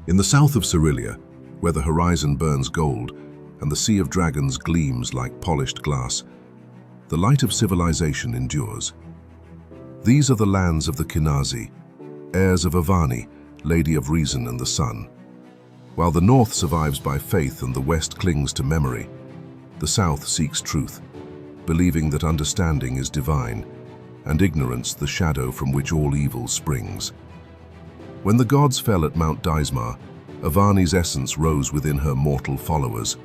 In the south of Cerilia, where the horizon burns gold and the Sea of Dragons gleams like polished glass, the light of civilization endures. These are the lands of the Khinasi, heirs of Avani, Lady of Reason and the Sun. While the north survives by faith and the west clings to memory, the south seeks truth, believing that understanding is divine and ignorance the shadow from which all evil springs. When the gods fell at Mount Dismar, Avani's essence rose within her mortal followers,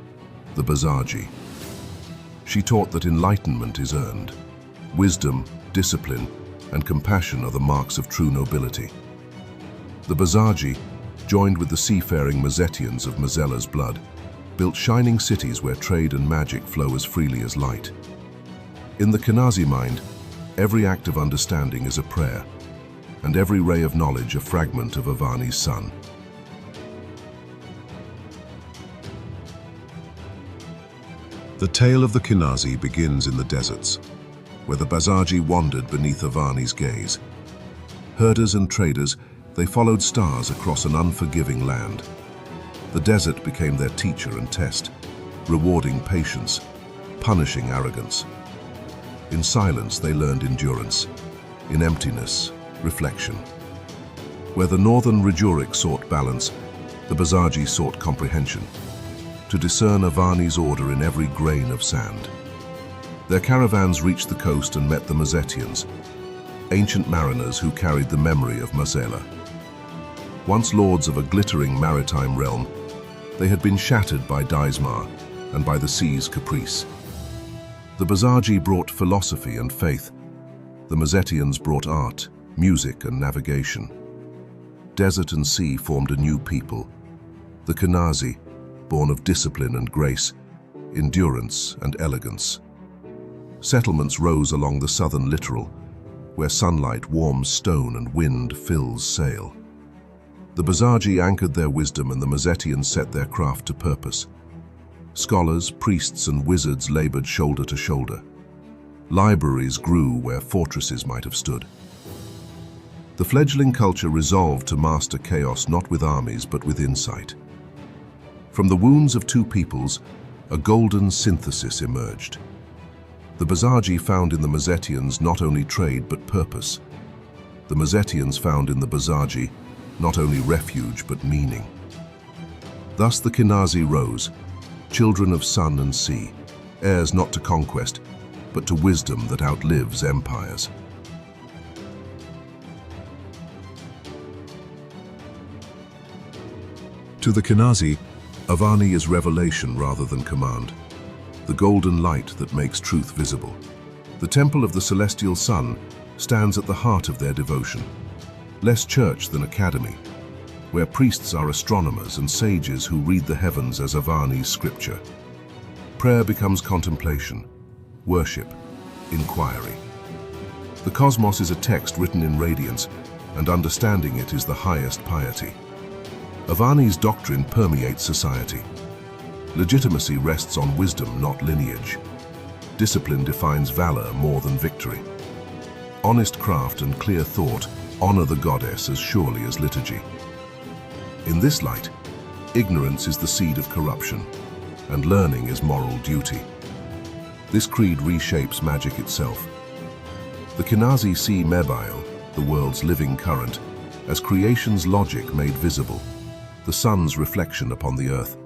the Basarji. She taught that enlightenment is earned. Wisdom, discipline, and compassion are the marks of true nobility. The Basarji, joined with the seafaring Mazetians of Mazella's blood, built shining cities where trade and magic flow as freely as light. In the Khinasi mind, every act of understanding is a prayer, and every ray of knowledge a fragment of Avani's sun. The tale of the Khinasi begins in the deserts, where the Basarji wandered beneath Avani's gaze. Herders and traders, they followed stars across an unforgiving land. The desert became their teacher and test, rewarding patience, punishing arrogance. In silence, they learned endurance. In emptiness, reflection. Where the northern Rajurik sought balance, the Basarji sought comprehension, to discern Avani's order in every grain of sand. Their caravans reached the coast and met the Mazetians, ancient mariners who carried the memory of Mazella. Once lords of a glittering maritime realm, they had been shattered by Dismar and by the sea's caprice. The Basarji brought philosophy and faith. The Mazetians brought art, music and navigation. Desert and sea formed a new people. The Khinasi, born of discipline and grace, endurance and elegance. Settlements rose along the southern littoral, where sunlight warms stone and wind fills sail. The Basarji anchored their wisdom and the Mazetians set their craft to purpose. Scholars, priests and wizards labored shoulder to shoulder. Libraries grew where fortresses might have stood. The fledgling culture resolved to master chaos not with armies but with insight. From the wounds of two peoples, a golden synthesis emerged. The Basarji found in the Mazetians not only trade but purpose. The Mazetians found in the Basarji not only refuge but meaning. Thus the Khinasi rose, children of sun and sea, heirs not to conquest, but to wisdom that outlives empires. To the Khinasi, Avani is revelation rather than command, the golden light that makes truth visible. The temple of the celestial sun stands at the heart of their devotion, less church than academy, where priests are astronomers and sages who read the heavens as Avani's scripture. Prayer becomes contemplation, worship, inquiry. The cosmos is a text written in radiance, and understanding it is the highest piety. Avani's doctrine permeates society. Legitimacy rests on wisdom, not lineage. Discipline defines valor more than victory. Honest craft and clear thought honor the goddess as surely as liturgy. In this light, ignorance is the seed of corruption, and learning is moral duty. This creed reshapes magic itself. The Khinasi see mebhaighl, the world's living current, as creation's logic made visible, the sun's reflection upon the earth.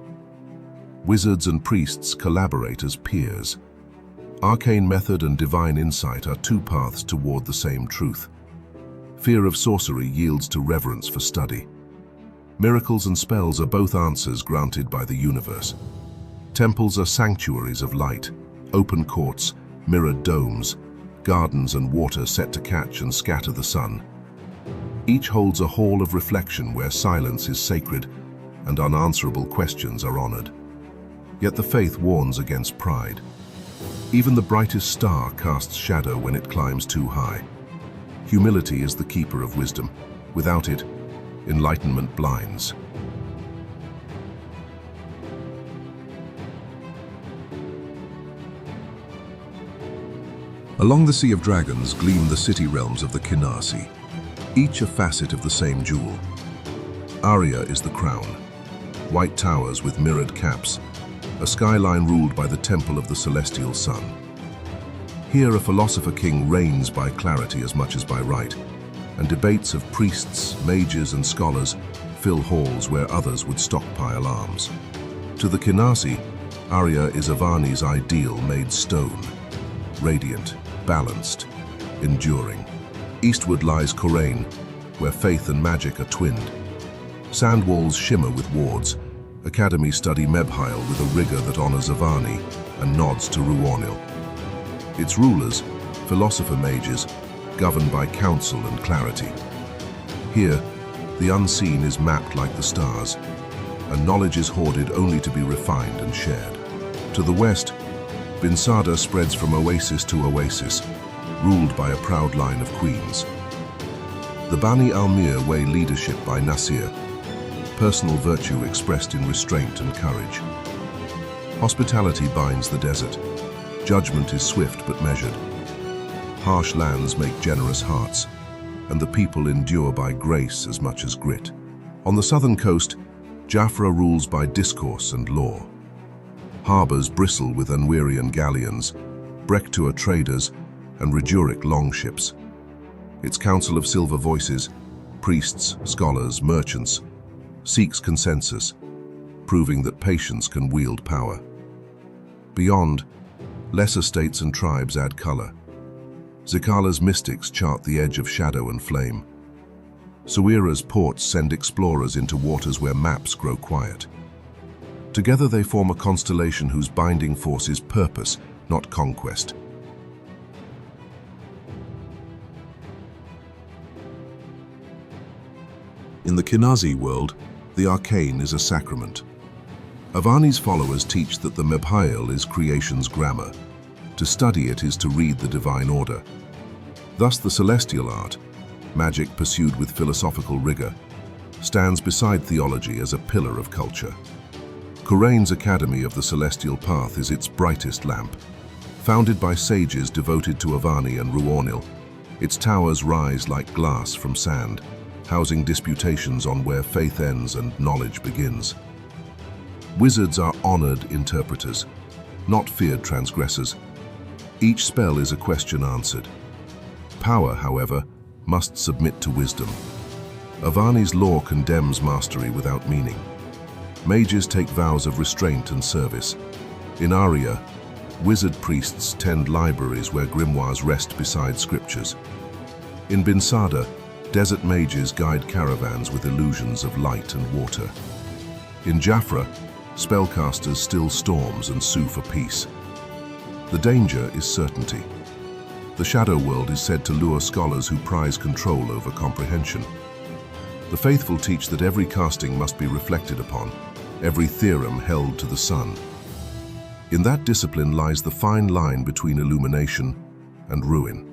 Wizards and priests collaborate as peers. Arcane method and divine insight are two paths toward the same truth. Fear of sorcery yields to reverence for study. Miracles and spells are both answers granted by the universe. Temples are sanctuaries of light, open courts, mirrored domes, gardens and water set to catch and scatter the sun. Each holds a hall of reflection where silence is sacred and unanswerable questions are honored. Yet the faith warns against pride. Even the brightest star casts shadow when it climbs too high. Humility is the keeper of wisdom. Without it, enlightenment blinds. Along the Sea of Dragons gleam the city realms of the Khinasi, each a facet of the same jewel. Ariya is the crown. White towers with mirrored caps, a skyline ruled by the temple of the celestial sun. Here a philosopher-king reigns by clarity as much as by right, and debates of priests, mages and scholars fill halls where others would stockpile arms. To the Khinasi, Ariya is Avani's ideal made stone, radiant, balanced, enduring. Eastward lies Khourane, where faith and magic are twinned. Sand walls shimmer with wards. Academies study mebhaighl with a rigor that honors Avani and nods to Ruornil. Its rulers, philosopher mages, govern by counsel and clarity. Here, the unseen is mapped like the stars, and knowledge is hoarded only to be refined and shared. To the west, Binsada spreads from oasis to oasis, ruled by a proud line of queens. The Bani al-Mir weigh leadership by nassir, personal virtue expressed in restraint and courage. Hospitality binds the desert. Judgment is swift but measured. Harsh lands make generous hearts, and the people endure by grace as much as grit. On the southern coast, Djafra rules by discourse and law. Harbors bristle with Anwirian galleons, Brektua traders, and Riduric longships. Its council of silver voices, priests, scholars, merchants, seeks consensus, proving that patience can wield power. Beyond, lesser states and tribes add color. Zikala's mystics chart the edge of shadow and flame. Suira's ports send explorers into waters where maps grow quiet. Together they form a constellation whose binding force is purpose, not conquest. In the Khinasi world, the arcane is a sacrament. Avani's followers teach that the mebhaighl is creation's grammar. To study it is to read the divine order. Thus the celestial art, magic pursued with philosophical rigor, stands beside theology as a pillar of culture. Khourane's Academy of the Celestial Path is its brightest lamp. Founded by sages devoted to Avani and Ruornil, its towers rise like glass from sand, housing disputations on where faith ends and knowledge begins. Wizards are honored interpreters, not feared transgressors. Each spell is a question answered. Power, however, must submit to wisdom. Avani's law condemns mastery without meaning. Mages take vows of restraint and service. In Ariya, wizard priests tend libraries where grimoires rest beside scriptures. In Binsada, desert mages guide caravans with illusions of light and water. In Djafra, spellcasters still storms and sue for peace. The danger is certainty. The shadow world is said to lure scholars who prize control over comprehension. The faithful teach that every casting must be reflected upon, every theorem held to the sun. In that discipline lies the fine line between illumination and ruin.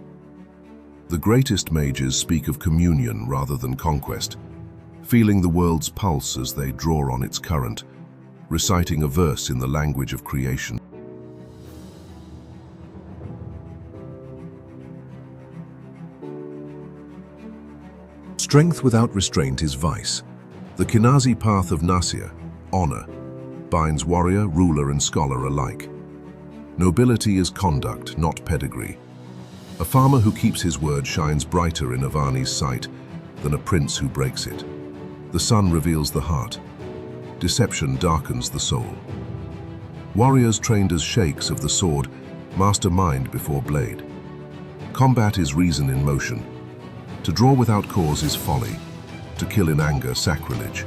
The greatest mages speak of communion rather than conquest, feeling the world's pulse as they draw on its current, reciting a verse in the language of creation. Strength without restraint is vice. The Khinasi path of nassir, honor, binds warrior, ruler and scholar alike. Nobility is conduct, not pedigree. A farmer who keeps his word shines brighter in Avani's sight than a prince who breaks it. The sun reveals the heart. Deception darkens the soul. Warriors trained as sheikhs of the sword master mind before blade. Combat is reason in motion. To draw without cause is folly. To kill in anger, sacrilege.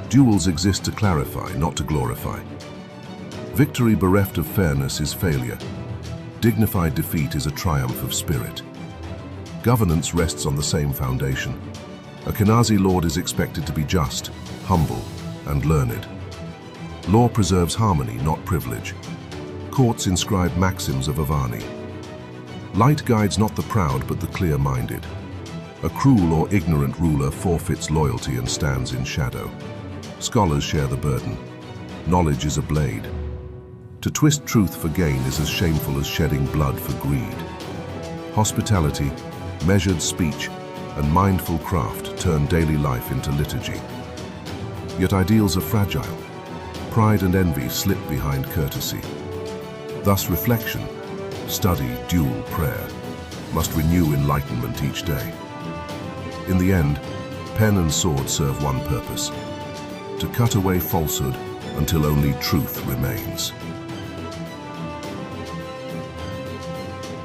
Duels exist to clarify, not to glorify. Victory bereft of fairness is failure. Dignified defeat is a triumph of spirit. Governance rests on the same foundation. A Khinasi lord is expected to be just, humble, and learned. Law preserves harmony, not privilege. Courts inscribe maxims of Avani. Light guides not the proud, but the clear-minded. A cruel or ignorant ruler forfeits loyalty and stands in shadow. Scholars share the burden. Knowledge is a blade. To twist truth for gain is as shameful as shedding blood for greed. Hospitality, measured speech, and mindful craft turn daily life into liturgy. Yet ideals are fragile. Pride and envy slip behind courtesy. Thus reflection, study, dual prayer, must renew enlightenment each day. In the end, pen and sword serve one purpose: to cut away falsehood until only truth remains.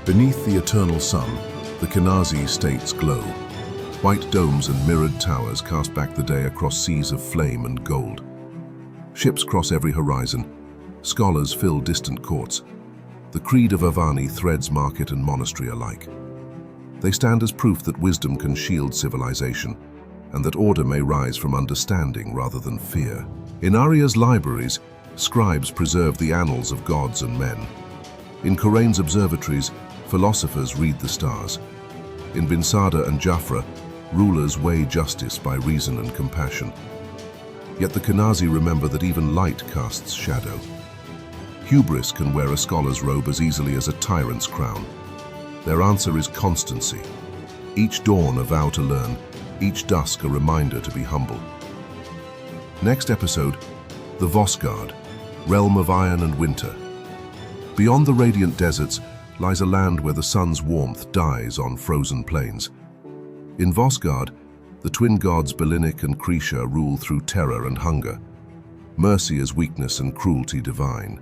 Beneath the eternal sun, the Khinasi States glow. White domes and mirrored towers cast back the day across seas of flame and gold. Ships cross every horizon, scholars fill distant courts. The creed of Avani threads market and monastery alike. They stand as proof that wisdom can shield civilization, and that order may rise from understanding rather than fear. In Ariya's libraries, scribes preserve the annals of gods and men. In Khourane's observatories, philosophers read the stars. In Binsada and Djafra, rulers weigh justice by reason and compassion. Yet the Khinasi remember that even light casts shadow. Hubris can wear a scholar's robe as easily as a tyrant's crown. Their answer is constancy. Each dawn a vow to learn, each dusk a reminder to be humble. Next episode, the Vosgard, realm of iron and winter. Beyond the radiant deserts lies a land where the sun's warmth dies on frozen plains. In Vosgard, the twin gods Belinik and Krisha rule through terror and hunger. Mercy is weakness and cruelty divine.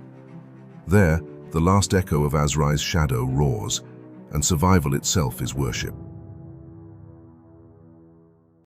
There, the last echo of Azrai's shadow roars, and survival itself is worship.